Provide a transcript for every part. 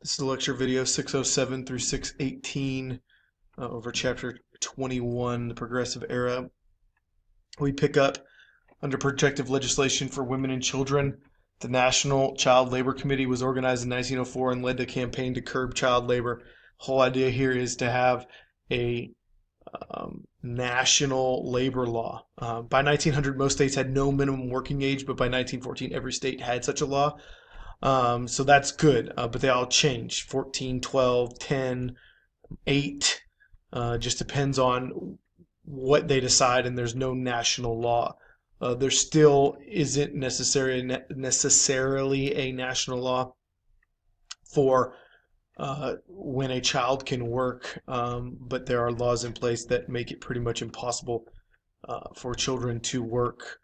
This is a lecture video 607 through 618 over chapter 21, the Progressive Era. We pick up under protective legislation for women and children. The National Child Labor Committee was organized in 1904 and led a campaign to curb child labor. The whole idea here is to have a national labor law. By 1900, most states had no minimum working age, but by 1914, every state had such a law. So that's good, but they all change. 14, 12, 10, 8. Just depends on what they decide, and there's no national law. There still isn't necessarily a national law for when a child can work, but there are laws in place that make it pretty much impossible for children to work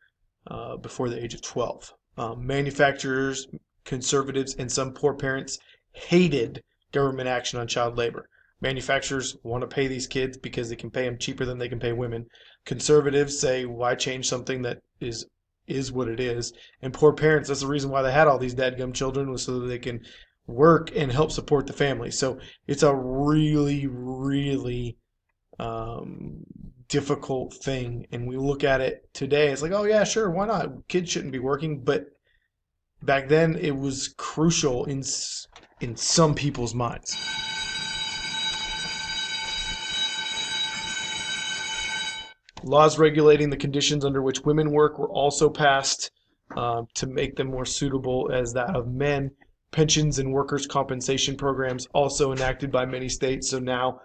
before the age of 12. Manufacturers, conservatives, and some poor parents hated government action on child labor. Manufacturers want to pay these kids because they can pay them cheaper than they can pay women. Conservatives say, why change something that is what it is? And poor parents, that's the reason why they had all these dadgum children, was so that they can work and help support the family. So it's a really, really difficult thing. And we look at it today, it's like, oh yeah, sure, why not? Kids shouldn't be working. But back then, it was crucial in some people's minds. Laws regulating the conditions under which women work were also passed to make them more suitable as that of men. Pensions and workers' compensation programs also enacted by many states. So now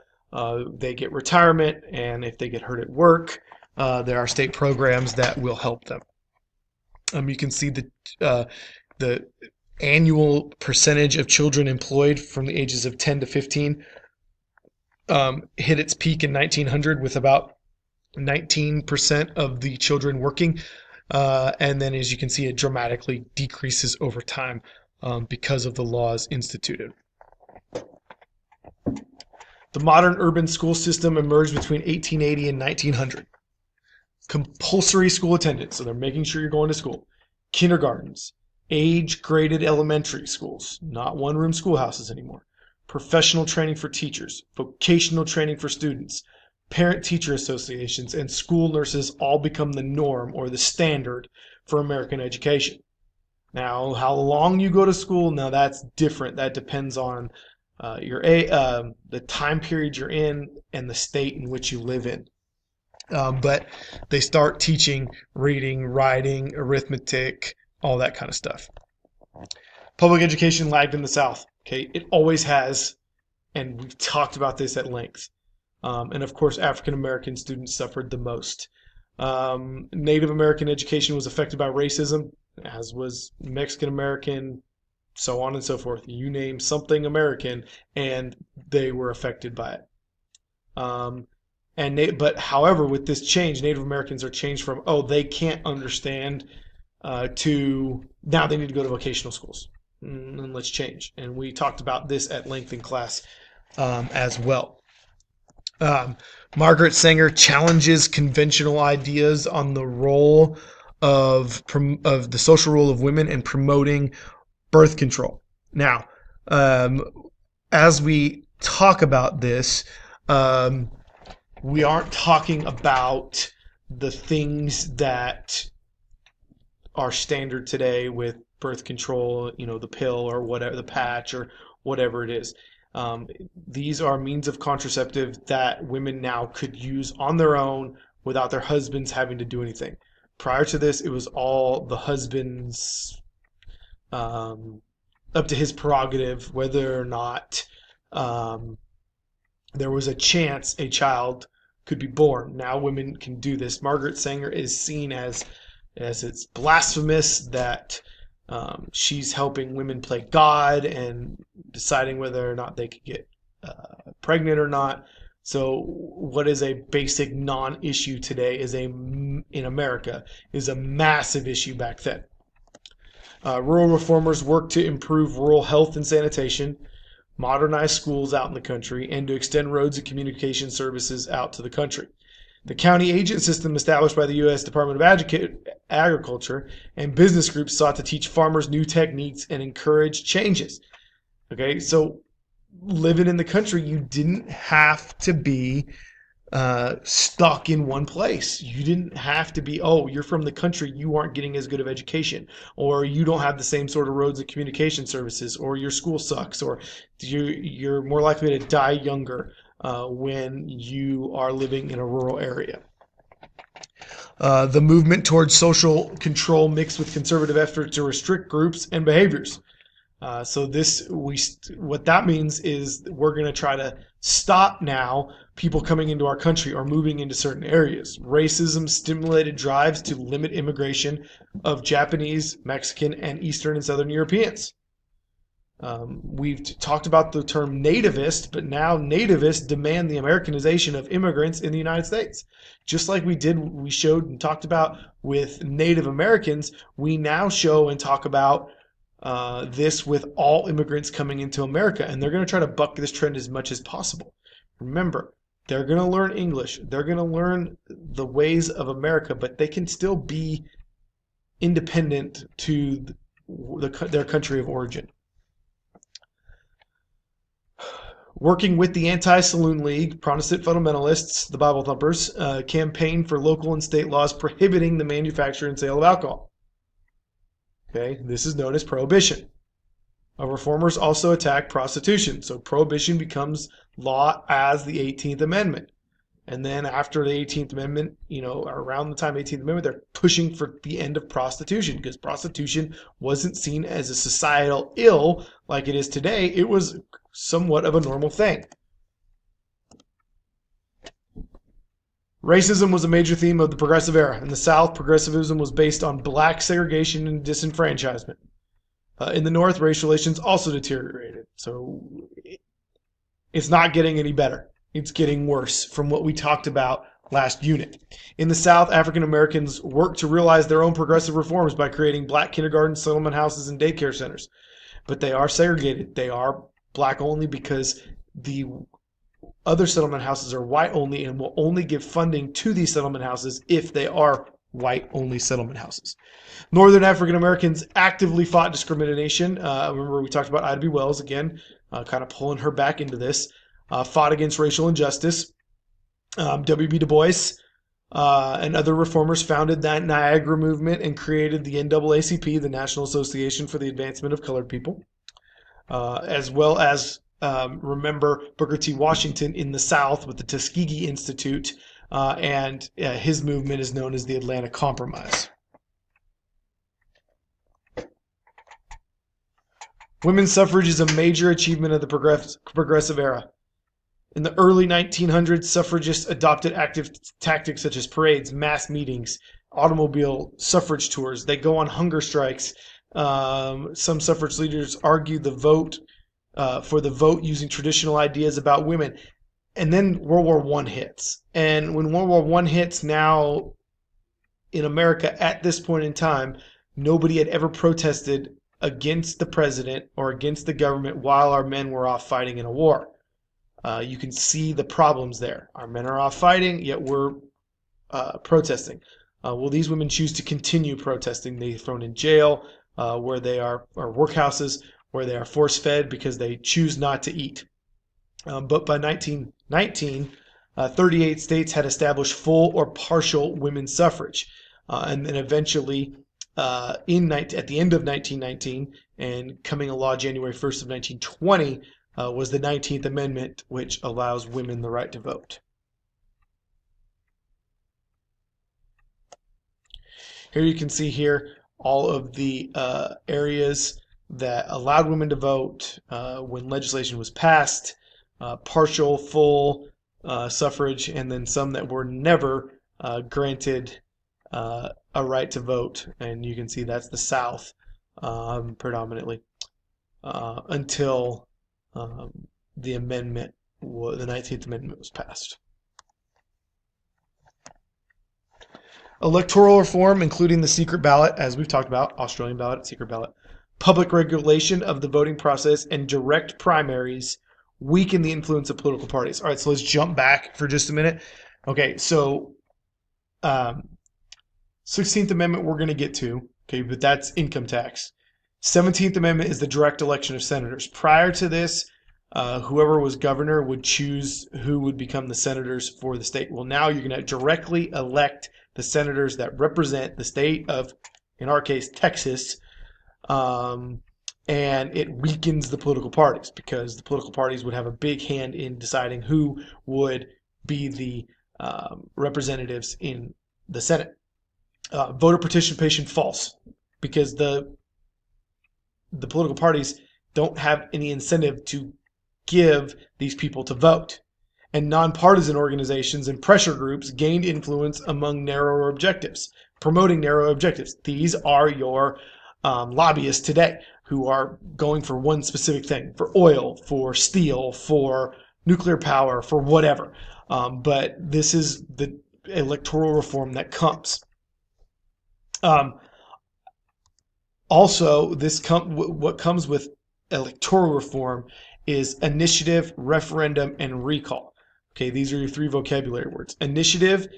they get retirement, and if they get hurt at work, there are state programs that will help them. You can see the annual percentage of children employed from the ages of 10 to 15 hit its peak in 1900 with about 19% of the children working. And then, as you can see, it dramatically decreases over time because of the laws instituted. The modern urban school system emerged between 1880 and 1900. Compulsory school attendance, so they're making sure you're going to school. Kindergartens, age-graded elementary schools, not one-room schoolhouses anymore. Professional training for teachers, vocational training for students, parent-teacher associations, and school nurses all become the norm or the standard for American education. Now, how long you go to school, now that's different. That depends on the time period you're in and the state in which you live in. But they start teaching reading, writing, arithmetic, all that kind of stuff. Public education lagged in the South. Okay, it always has, and we've talked about this at length. And of course, African American students suffered the most. Native American education was affected by racism, as was Mexican American, so on and so forth. You name something American, and they were affected by it. But however, with this change, Native Americans are changed from, they can't understand, to now they need to go to vocational schools. And let's change. And we talked about this at length in class as well. Margaret Sanger challenges conventional ideas on the role of the social role of women in promoting birth control. Now, as we talk about this, we aren't talking about the things that are standard today with birth control, the pill or whatever, the patch or whatever it is. These are means of contraceptive that women now could use on their own without their husbands having to do anything. Prior to this, it was all the husband's up to his prerogative whether or not there was a chance a child could be born. Now women can do this. Margaret Sanger is seen as it's blasphemous that she's helping women play God and deciding whether or not they could get pregnant or not. So what is a basic non-issue today in America is a massive issue back then. Rural reformers worked to improve rural health and sanitation, modernize schools out in the country, and to extend roads and communication services out to the country. The county agent system established by the U.S. Department of Agriculture and business groups sought to teach farmers new techniques and encourage changes. Okay, so living in the country, you didn't have to be stuck in one place. You didn't have to be, oh, you're from the country, you aren't getting as good of education, or you don't have the same sort of roads and communication services, or your school sucks, or you're more likely to die younger when you are living in a rural area. The movement towards social control mixed with conservative efforts to restrict groups and behaviors. What that means is we're going to try to stop now people coming into our country or moving into certain areas. Racism stimulated drives to limit immigration of Japanese, Mexican, and Eastern and Southern Europeans. We've talked about the term nativist, but now nativists demand the Americanization of immigrants in the United States. Just like we showed and talked about with Native Americans, we now show and talk about this with all immigrants coming into America, and they're going to try to buck this trend as much as possible. Remember, they're going to learn English, they're going to learn the ways of America, but they can still be independent to their country of origin. Working with the Anti-Saloon League, Protestant fundamentalists, the Bible thumpers, campaigned for local and state laws prohibiting the manufacture and sale of alcohol. Okay, this is known as prohibition. Reformers also attack prostitution. So prohibition becomes law as the 18th Amendment. And then after the 18th Amendment, around the time of the 18th Amendment, they're pushing for the end of prostitution because prostitution wasn't seen as a societal ill like it is today. It was somewhat of a normal thing. Racism was a major theme of the Progressive Era. In the South, progressivism was based on black segregation and disenfranchisement. In the North, race relations also deteriorated. So it's not getting any better. It's getting worse from what we talked about last unit. In the South, African Americans worked to realize their own progressive reforms by creating black kindergartens, settlement houses, and daycare centers. But they are segregated. They are black only because the other settlement houses are white only and will only give funding to these settlement houses if they are white only settlement houses. Northern African Americans actively fought discrimination. Remember we talked about Ida B. Wells again, kind of pulling her back into this. Fought against racial injustice. W.B. Du Bois and other reformers founded that Niagara movement and created the NAACP, the National Association for the Advancement of Colored People, as well as remember Booker T. Washington in the South with the Tuskegee Institute, and his movement is known as the Atlanta Compromise. Women's suffrage is a major achievement of the Progressive Era. In the early 1900s, suffragists adopted active tactics such as parades, mass meetings, automobile suffrage tours. They go on hunger strikes. Some suffrage leaders argued for the vote using traditional ideas about women. And then World War I hits. And when World War I hits, now in America at this point in time, nobody had ever protested against the president or against the government while our men were off fighting in a war. You can see the problems there. Our men are off fighting, yet we're protesting. Will these women choose to continue protesting? They're thrown in jail, where they are, or workhouses, where they are force-fed because they choose not to eat. But by 1919, 38 states had established full or partial women's suffrage. And then eventually, at the end of 1919, and coming a law January 1st of 1920, was the 19th Amendment, which allows women the right to vote. Here you can see here all of the areas that allowed women to vote when legislation was passed, partial, full suffrage, and then some that were never granted a right to vote. And you can see that's the South predominantly until the 19th Amendment was passed. Electoral reform, including the secret ballot, as we've talked about, Australian ballot, secret ballot, public regulation of the voting process, and direct primaries weaken the influence of political parties. All right, so let's jump back for just a minute. Okay, so 16th Amendment we're going to get to, okay, but that's income tax. 17th Amendment is the direct election of senators. Prior to this, whoever was governor would choose who would become the senators for the state. Well, now you're going to directly elect the senators that represent the state of, in our case, Texas. And it weakens the political parties because the political parties would have a big hand in deciding who would be the representatives in the Senate. Voter participation false because the political parties don't have any incentive to give these people to vote. And nonpartisan organizations and pressure groups gained influence among narrower objectives, promoting narrow objectives. These are your lobbyists today who are going for one specific thing, for oil, for steel, for nuclear power, for whatever. But this is the electoral reform that comes. Also, what comes with electoral reform is initiative, referendum, and recall. Okay, these are your three vocabulary words. Initiative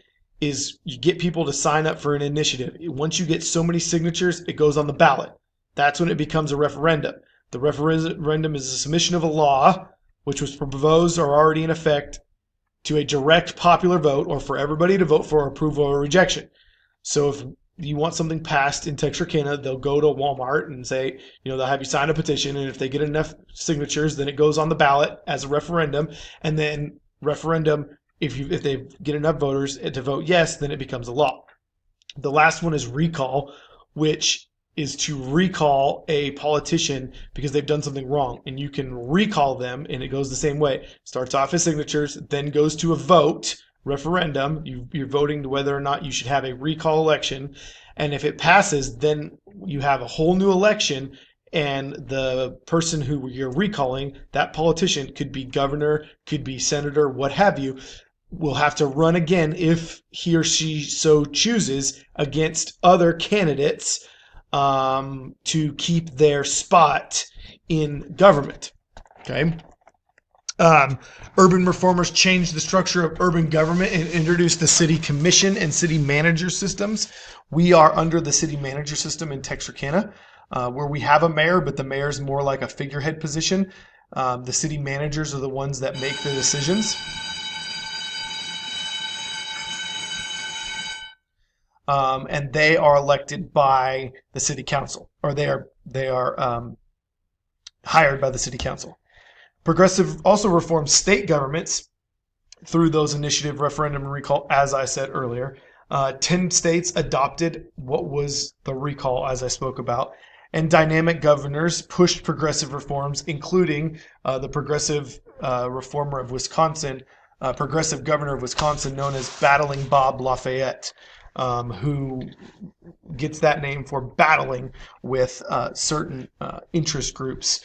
is you get people to sign up for an initiative. Once you get so many signatures, it goes on the ballot. That's when it becomes a referendum. The referendum is a submission of a law, which was proposed or already in effect, to a direct popular vote or for everybody to vote for approval or rejection. So if you want something passed in Texarkana, they'll go to Walmart and say, they'll have you sign a petition, and if they get enough signatures, then it goes on the ballot as a referendum, and then referendum, if they get enough voters to vote yes, then it becomes a law. The last one is recall, which is to recall a politician because they've done something wrong, and you can recall them, and it goes the same way. Starts off as signatures, then goes to a vote, referendum. You're voting to whether or not you should have a recall election, and if it passes, then you have a whole new election, and the person who you're recalling, that politician, could be governor, could be senator, what have you, will have to run again if he or she so chooses against other candidates to keep their spot in government. Okay. Urban reformers changed the structure of urban government and introduced the city commission and city manager systems. We are under the city manager system in Texarkana, where we have a mayor, but the mayor is more like a figurehead position. The city managers are the ones that make the decisions. And they are elected by the city council, or they are hired by the city council. Progressive also reformed state governments through those initiative, referendum, and recall, as I said earlier. 10 states adopted what was the recall, as I spoke about, and dynamic governors pushed progressive reforms, including the progressive reformer of Wisconsin, progressive governor of Wisconsin, known as Battling Bob Lafayette. Who gets that name for battling with certain interest groups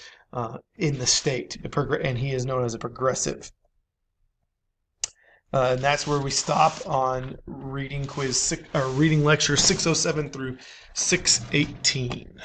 in the state, and he is known as a progressive. And that's where we stop on reading lecture 607 through 618.